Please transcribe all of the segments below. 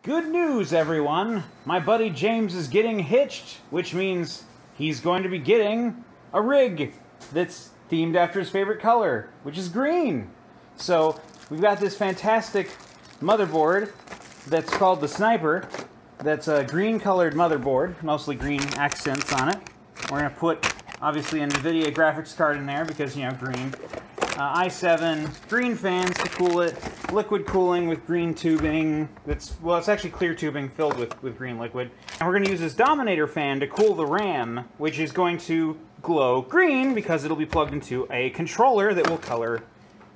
Good news, everyone! My buddy James is getting hitched, which means he's going to be getting a rig that's themed after his favorite color, which is green. So, we've got this fantastic motherboard that's called the Sniper. That's a green-colored motherboard, mostly green accents on it. We're going to put, obviously, a NVIDIA graphics card in there because, you know, green. i7, green fans to cool it, liquid cooling with green tubing. Well, it's actually clear tubing filled with green liquid. And we're going to use this Dominator fan to cool the RAM, which is going to glow green because it'll be plugged into a controller that will color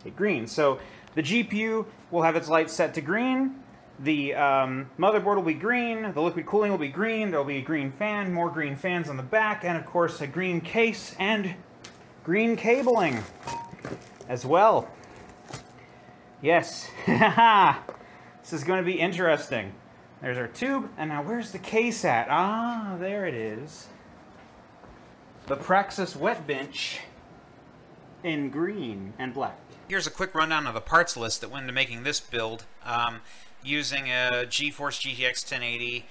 it green. So the GPU will have its lights set to green, the motherboard will be green, the liquid cooling will be green, there'll be a green fan, more green fans on the back, and of course a green case and green cabling as well. Yes. This is going to be interesting. There's our tube, and now where's the case at? Ah, there it is. The Praxis Wet Bench in green and black. Here's a quick rundown of the parts list that went into making this build. Using a GeForce GTX 1080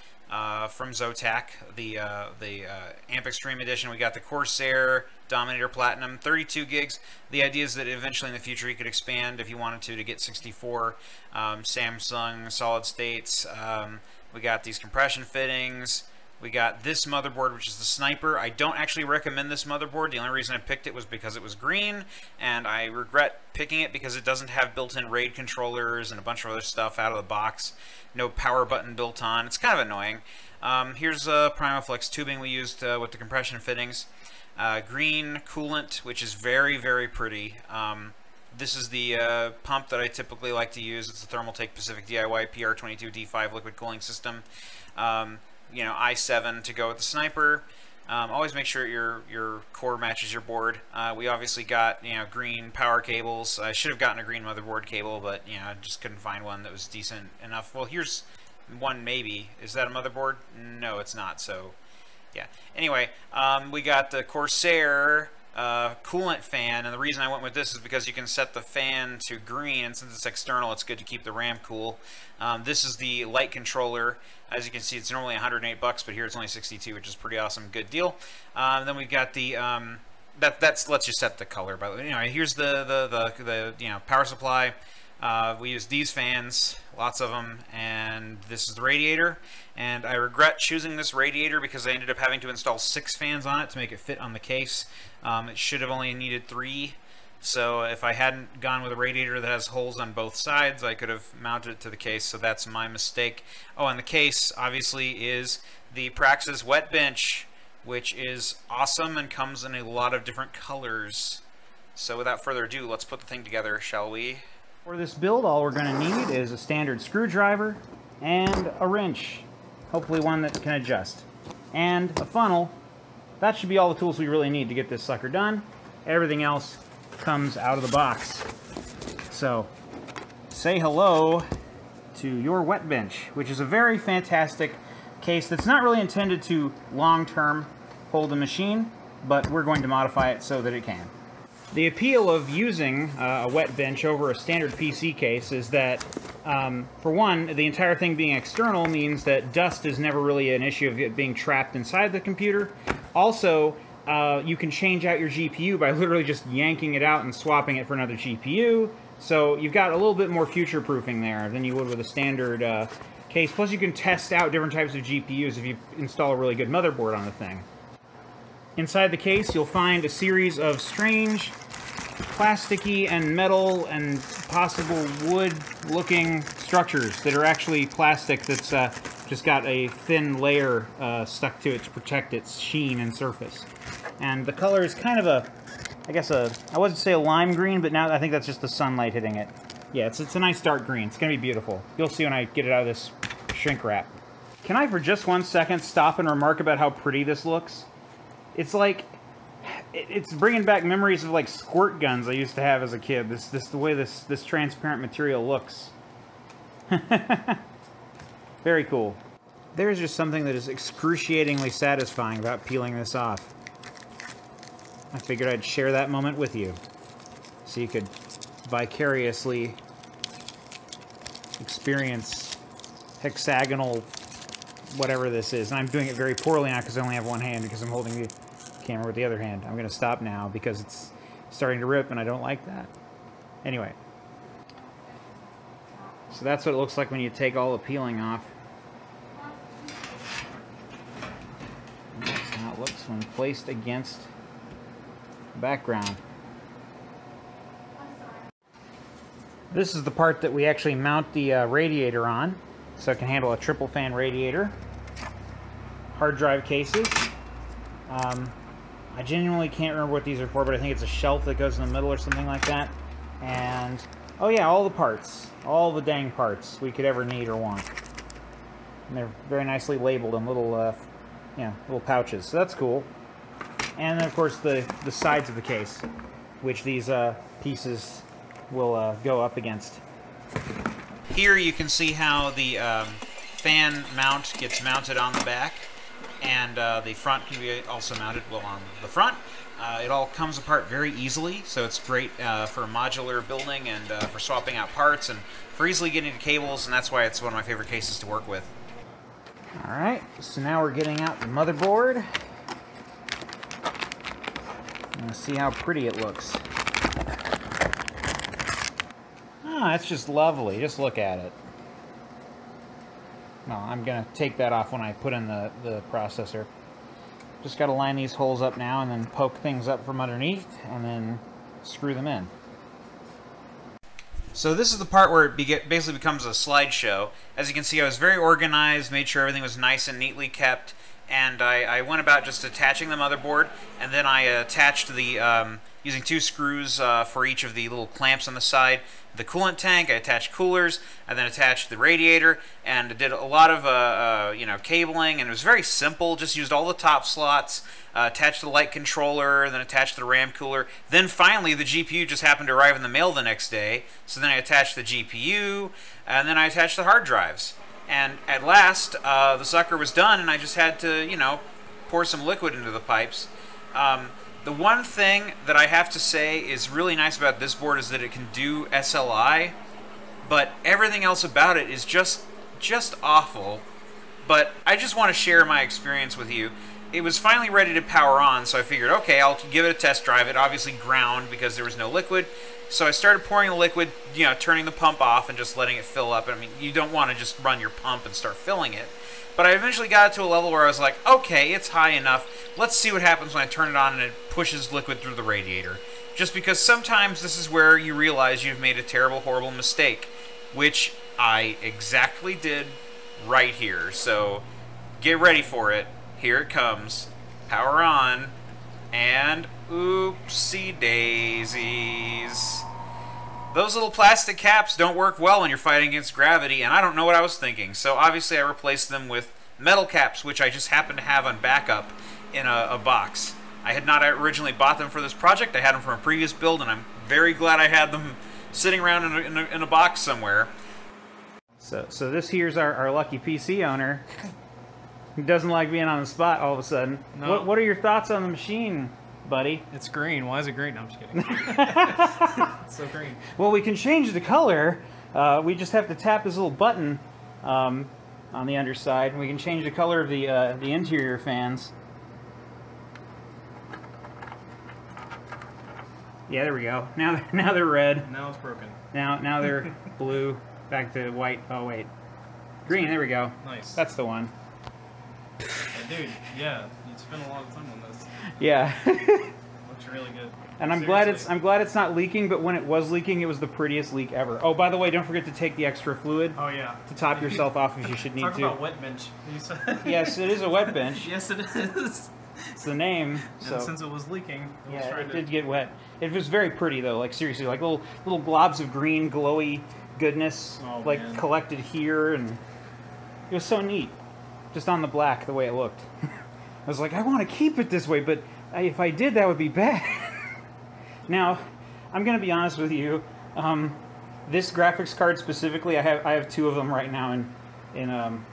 from Zotac, the Amp Extreme Edition. We got the Corsair Dominator Platinum, 32 gigs. The idea is that eventually in the future you could expand if you wanted to get 64. Samsung solid states. We got these compression fittings. We got this motherboard, which is the Sniper. I don't actually recommend this motherboard. The only reason I picked it was because it was green, and I regret picking it because it doesn't have built-in RAID controllers and a bunch of other stuff out of the box. No power button built on. It's kind of annoying. Here's Primaflex tubing we used with the compression fittings. Green coolant, which is very, very pretty. This is the pump that I typically like to use. It's the Thermaltake Pacific DIY PR22 D5 liquid cooling system. You know, i7 to go with the Sniper. Always make sure your core matches your board. We obviously got, you know, green power cables. I should have gotten a green motherboard cable, but, you know, I just couldn't find one that was decent enough. Well, here's one maybe. Is that a motherboard? No, it's not, so yeah. Anyway, we got the Corsair coolant fan, and the reason I went with this is because you can set the fan to green, and since it's external, it's good to keep the RAM cool. This is the light controller. As you can see, it's normally 108 bucks, but here it's only 62, which is pretty awesome. Good deal. Then we've got the that lets you set the color. By the way, anyway, here's the you know, power supply. We use these fans, lots of them, and this is the radiator. And I regret choosing this radiator because I ended up having to install 6 fans on it to make it fit on the case. It should have only needed 3. So if I hadn't gone with a radiator that has holes on both sides, I could have mounted it to the case, so that's my mistake. Oh, and the case, obviously, is the Praxis Wet Bench, which is awesome and comes in a lot of different colors. So without further ado, let's put the thing together, shall we? For this build, all we're going to need is a standard screwdriver and a wrench, hopefully one that can adjust, and a funnel. That should be all the tools we really need to get this sucker done. Everything else comes out of the box. So, say hello to your Wet Bench, which is a very fantastic case that's not really intended to long-term hold the machine, but we're going to modify it so that it can. The appeal of using a Wet Bench over a standard PC case is that, for one, the entire thing being external means that dust is never really an issue of it being trapped inside the computer. Also, you can change out your GPU by literally just yanking it out and swapping it for another GPU. So you've got a little bit more future-proofing there than you would with a standard case. Plus, you can test out different types of GPUs if you install a really good motherboard on the thing. Inside the case, you'll find a series of strange plasticky and metal and possible wood-looking structures that are actually plastic that's just got a thin layer stuck to it to protect its sheen and surface. And the color is kind of a, I guess I wasn't say a lime green, but now I think that's just the sunlight hitting it. Yeah, it's a nice dark green. It's going to be beautiful. You'll see when I get it out of this shrink wrap. Can I, for just 1 second, stop and remark about how pretty this looks? It's like, it's bringing back memories of like squirt guns I used to have as a kid. The way this transparent material looks. Very cool. There's just something that is excruciatingly satisfying about peeling this off. I figured I'd share that moment with you, so you could vicariously experience hexagonal, whatever this is. And I'm doing it very poorly now because I only have one hand because I'm holding the camera with the other hand. I'm going to stop now because it's starting to rip and I don't like that. Anyway. So that's what it looks like when you take all the peeling off. And that's how it looks when placed against the background. This is the part that we actually mount the radiator on, so it can handle a triple fan radiator. Hard drive cases. I genuinely can't remember what these are for, but I think it's a shelf that goes in the middle or something like that. And, oh yeah, all the parts. All the dang parts we could ever need or want. And they're very nicely labeled in little, little pouches, so that's cool. And then, of course, the sides of the case, which these pieces will go up against. Here you can see how the fan mount gets mounted on the back, and the front can be also mounted on the front. It all comes apart very easily, so it's great for modular building and for swapping out parts and for easily getting to cables, and that's why it's one of my favorite cases to work with. Alright, so now we're getting out the motherboard. Let's see how pretty it looks. Ah, it's just lovely. Just look at it. Well, I'm going to take that off when I put in the processor. Just got to line these holes up now and then poke things up from underneath and then screw them in. So this is the part where it basically becomes a slideshow. As you can see, I was very organized, made sure everything was nice and neatly kept, and I went about just attaching the motherboard, and then I attached the, using 2 screws for each of the little clamps on the side, the coolant tank. I attached coolers, and then attached the radiator, and did a lot of cabling, and it was very simple. Just used all the top slots, attached the light controller, then attached the RAM cooler. Then finally the GPU just happened to arrive in the mail the next day, so then I attached the GPU, and then I attached the hard drives. And at last, the sucker was done, and I just had to, pour some liquid into the pipes. The one thing that I have to say is really nice about this board is that it can do SLI, but everything else about it is just awful. But I just want to share my experience with you. It was finally ready to power on, so I figured, okay, I'll give it a test drive. It obviously ground because there was no liquid. So I started pouring the liquid, turning the pump off and just letting it fill up. I mean, you don't want to just run your pump and start filling it. But I eventually got it to a level where I was like, okay, it's high enough. Let's see what happens when I turn it on and it pushes liquid through the radiator. Just because sometimes this is where you realize you've made a terrible, horrible mistake, which I exactly did right here. So get ready for it. Here it comes. Power on. And oopsie daisies. Those little plastic caps don't work well when you're fighting against gravity, and I don't know what I was thinking. So obviously I replaced them with metal caps, which I just happened to have on backup in a box. I had not originally bought them for this project. I had them from a previous build, and I'm very glad I had them sitting around in a box somewhere. So this here's our lucky PC owner who doesn't like being on the spot all of a sudden. No. What are your thoughts on the machine, buddy? It's green. Why is it green? No, I'm just kidding. It's so green. Well, we can change the color. We just have to tap this little button on the underside, and we can change the color of the interior fans. Yeah, there we go. Now they're red. Now it's broken. Now they're blue. Back to white. Oh wait, green. There we go. Nice. That's the one. Dude, yeah, you spent a lot of time on this. Yeah. Looks really good. And I'm glad it's not leaking, but when it was leaking, it was the prettiest leak ever. Oh, by the way, don't forget to take the extra fluid. Oh yeah. To top yourself off if you should need Talk to. about wet bench. You said. Yes, it is a wet bench. Yes, it is. It's the name. So. And since it was leaking, It did get wet. It was very pretty though. Like seriously, like little globs of green, glowy goodness, man. collected here, and it was so neat. Just on the black, the way it looked. I was like, I want to keep it this way, but if I did, that would be bad. Now, I'm gonna be honest with you. This graphics card specifically, I have 2 of them right now in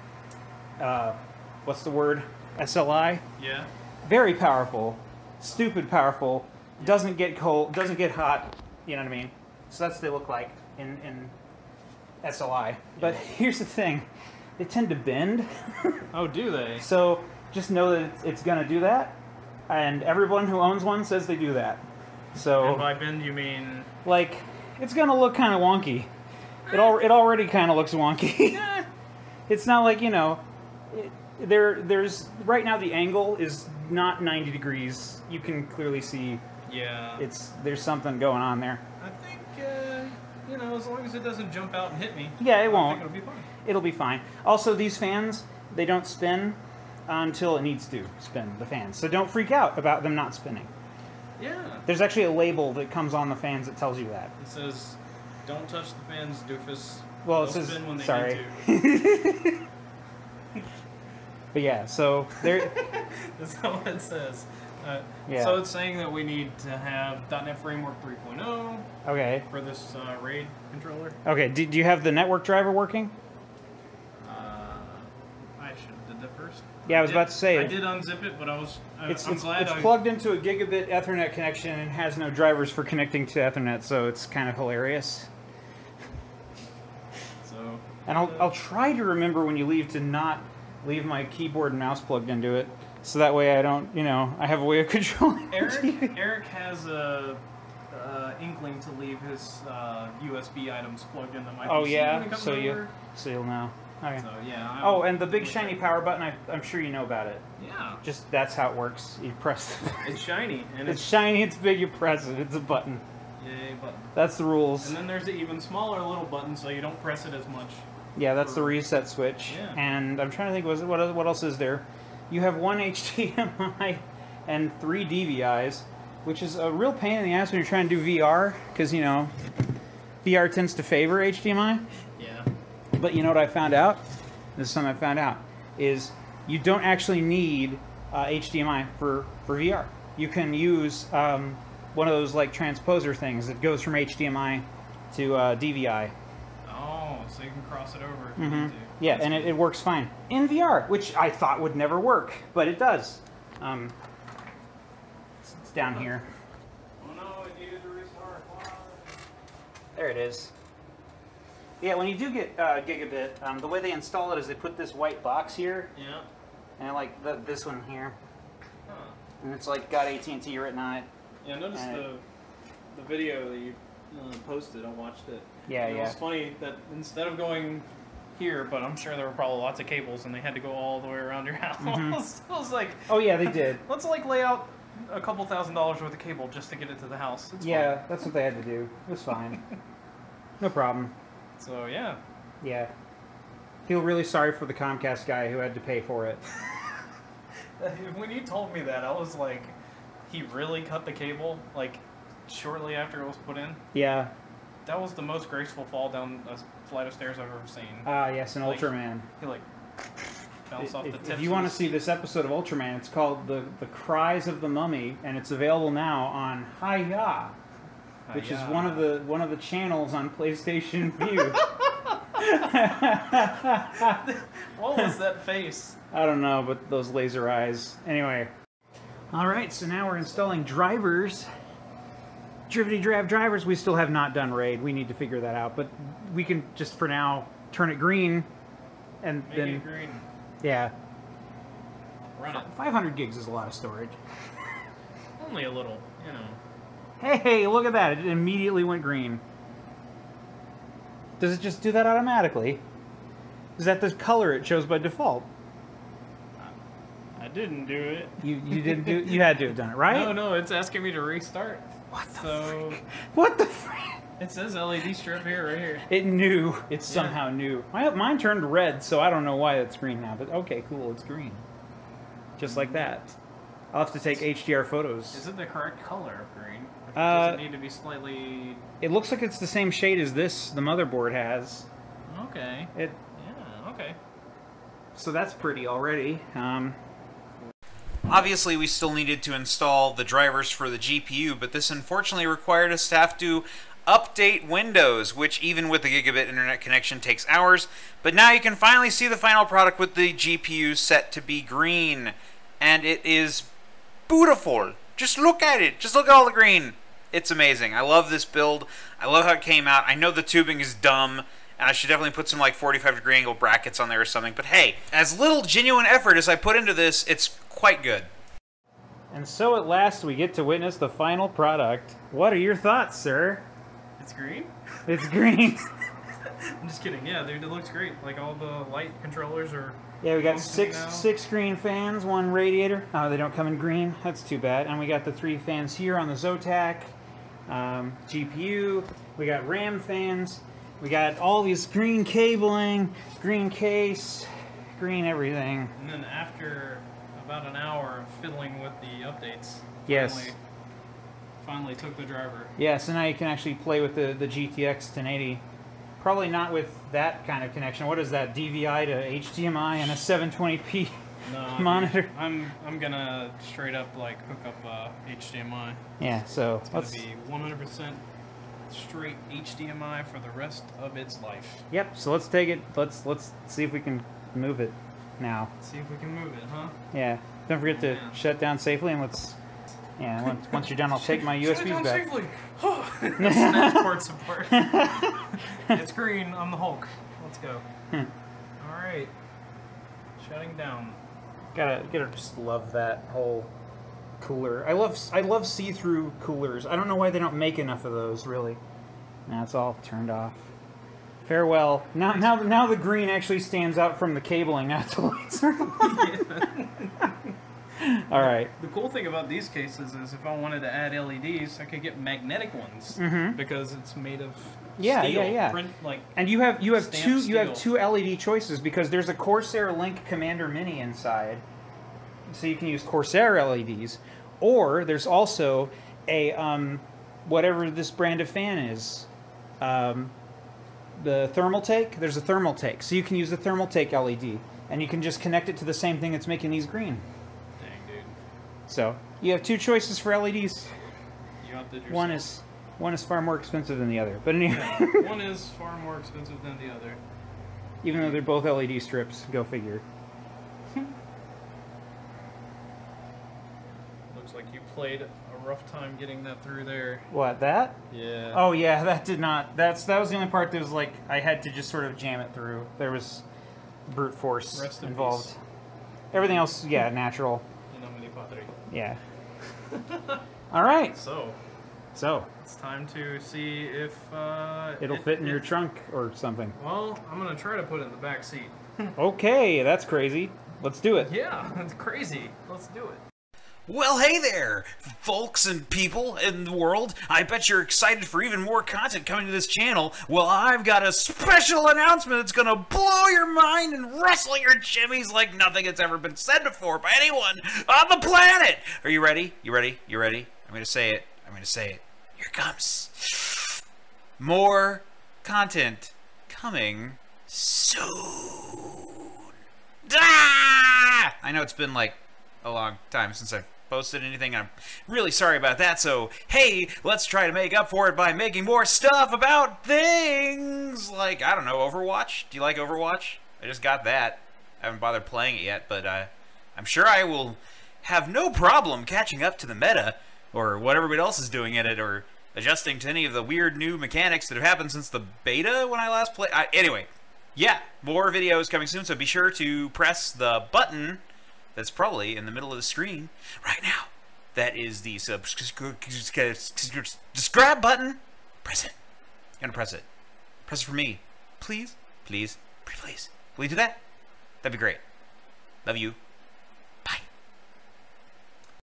what's the word? SLI. Yeah. Very powerful, stupid powerful. Doesn't get cold, doesn't get hot. You know what I mean? So that's what they look like in SLI. But here's the thing: they tend to bend. Oh, do they? So just know that it's going to do that. And everyone who owns one says they do that. So, And by bend, you mean... like, it's going to look kind of wonky. It already kind of looks wonky. It's not like, you know, there's right now the angle is not 90 degrees. You can clearly see. Yeah. There's something going on there. I think, you know, as long as it doesn't jump out and hit me. Yeah, it I won't. think it'll be fine. It'll be fine. Also, these fans, they don't spin until it needs to spin, the fans. So don't freak out about them not spinning. Yeah. There's actually a label that comes on the fans that tells you that. It says, "Don't touch the fans, doofus." Well, it They'll says, spin when they sorry. need to. But yeah, so there. That's not what it says. Yeah. So it's saying that we need to have .NET Framework 3.0 Okay. for this RAID controller. Okay. Do you have the network driver working? I should have did that first. Yeah, I was about to say I it. did unzip it, but I'm It's glad I plugged into a gigabit Ethernet connection and has no drivers for connecting to Ethernet, so it's kind of hilarious. So. And I'll try to remember when you leave to not leave my keyboard and mouse plugged into it, so that way I don't, you know, I have a way of controlling. Eric has a inkling to leave his USB items plugged into my PC. Oh when yeah, he comes so over. you'll know. Okay. So yeah. Oh, and the big shiny power button, I'm sure you know about it. Yeah. Just that's how it works. You press it. It's shiny and It's shiny, it's big, you press it. It's a button. yay button. That's the rules. And then there's the even smaller little button, so you don't press it as much. Yeah, that's the reset switch. Yeah. And I'm trying to think, what else is there? You have one HDMI and 3 DVIs, which is a real pain in the ass when you're trying to do VR, because, you know, VR tends to favor HDMI. Yeah. But you know what I found out? This is something I found out, is you don't actually need HDMI for VR. You can use one of those, like, transposer things that goes from HDMI to DVI. Oh, so you can cross it over if you need to. Yeah, That's and good. it works fine in VR, which I thought would never work, but it does. It's down here. Oh no, it needed to restart. Why? There it is. Yeah, when you do get gigabit, the way they install it is they put this white box here, Yeah. and like this one here, Huh. and it's like got AT&T written on it. Yeah, I noticed the video that you posted. I watched it. Yeah, And yeah. It was funny that instead of going here, but I'm sure there were probably lots of cables, and they had to go all the way around your house. I was like, Oh yeah, they did. let's like lay out a couple $1,000s worth of cable just to get it to the house. It's Yeah, fine. that's what they had to do. It was fine. No problem. So yeah. Yeah. Feel really sorry for the Comcast guy who had to pay for it. When you told me that, I was like, he really cut the cable like shortly after it was put in. Yeah. That was the most graceful fall down a flight of stairs I've ever seen. Ah, yes, an Like, Ultraman. He like bounced off the tips. If you want to see this episode of Ultraman, it's called the Cries of the Mummy, and it's available now on Hi-Ya, which is one of the channels on PlayStation View. What was that face? I don't know, but those laser eyes. Anyway. All right, so now we're installing drivers. Drivety Drav drivers. We still have not done RAID. We need to figure that out, but we can just for now turn it green, and Make then it green. yeah. Run it. 500 gigs is a lot of storage. Only a little, you know. Hey, look at that. It immediately went green. Does it just do that automatically? Is that the color it chose by default? I didn't do it. You didn't do. You had to have done it, right? No, it's asking me to restart. What the So frick? What the frick? it says LED strip here, right here. It knew. It somehow knew. Mine turned red, so I don't know why it's green now. But okay, cool. It's green. Just like that. I'll have to take HDR photos. Is it the correct color of green? Or Uh, does it need to be slightly? It looks like it's the same shade as this. The motherboard has. Okay. It. Yeah. Okay. So that's pretty already. Obviously, we still needed to install the drivers for the GPU, but this unfortunately required us to have to update Windows, which even with the gigabit internet connection takes hours. But now you can finally see the final product with the GPU set to be green. And it is beautiful. Just look at it. Just look at all the green. It's amazing. I love this build. I love how it came out. I know the tubing is dumb, And I should definitely put some like 45-degree angle brackets on there or something. But hey, as little genuine effort as I put into this, it's quite good. And so at last we get to witness the final product. What are your thoughts, sir? It's green? It's green. I'm just kidding. Yeah, dude, it looks great. Like all the light controllers are. Yeah, we got functioning now. six green fans, 1 radiator. Oh, they don't come in green. That's too bad. And we got the 3 fans here on the Zotac GPU. We got RAM fans. We got all these green cabling, green case, green everything. And then after about an hour of fiddling with the updates, Yes. finally took the driver. Yeah, so now you can actually play with the GTX 1080. Probably not with that kind of connection. What is that, DVI to HDMI and a 720p No, monitor? I'm gonna straight up like hook up HDMI. Yeah, so It's gonna be 100% straight HDMI for the rest of its life. Yep, so let's take it. Let's see if we can move it now. See if we can move it, huh? Yeah. Don't forget to Yeah. shut down safely, and let's. Yeah, once you're done, I'll take my Shut it USBs down back. safely. Snatch parts apart. It's green. I'm the Hulk. Let's go. All right. Shutting down. Gotta just love that whole cooler. I love see-through coolers. I don't know why they don't make enough of those. Really. Now it's all turned off. Farewell. Now the green actually stands out from the cabling. Not the lights are on. All right. The cool thing about these cases is if I wanted to add LEDs, I could get magnetic ones because it's made of steel. Print, like, and you have stamped two LED choices because there's a Corsair Link Commander Mini inside, so you can use Corsair LEDs, or there's also a whatever this brand of fan is, the thermal take. There's a thermal take, so you can use the thermal take LED, and you can just connect it to the same thing that's making these green. So you have 2 choices for LEDs. You outdid yourself. One is far more expensive than the other. But anyway, one is far more expensive than the other. Even though they're both LED strips, go figure. Looks like you played a rough time getting that through there. What, that? Yeah. Oh yeah, that did not. That was the only part that was like I had to just sort of jam it through. There was brute force Rest in involved. peace. Everything else, yeah, natural. Yeah. All right. So it's time to see if it'll fit in your trunk or something. Well, I'm gonna try to put it in the back seat. Okay, that's crazy. Let's do it. Yeah, that's crazy. Let's do it. Well, hey there, folks and people in the world. I bet you're excited for even more content coming to this channel. Well, I've got a special announcement that's going to blow your mind and rustle your jimmies like nothing that's ever been said before by anyone on the planet. Are you ready? You ready? You ready? I'm going to say it. I'm going to say it. Here it comes. More content coming soon. Ah! I know it's been like a long time since I've posted anything. I'm really sorry about that. So, hey, let's try to make up for it by making more stuff about things like, I don't know, Overwatch. Do you like Overwatch? I just got that. I haven't bothered playing it yet, but I'm sure I will have no problem catching up to the meta or what everybody else is doing in it or adjusting to any of the weird new mechanics that have happened since the beta when I last played. Anyway, yeah, more videos coming soon, so be sure to press the button that's probably in the middle of the screen right now. That is the subscribe button. Press it. You're gonna press it. Press it for me. Please, please, please. Will you do that? That'd be great. Love you.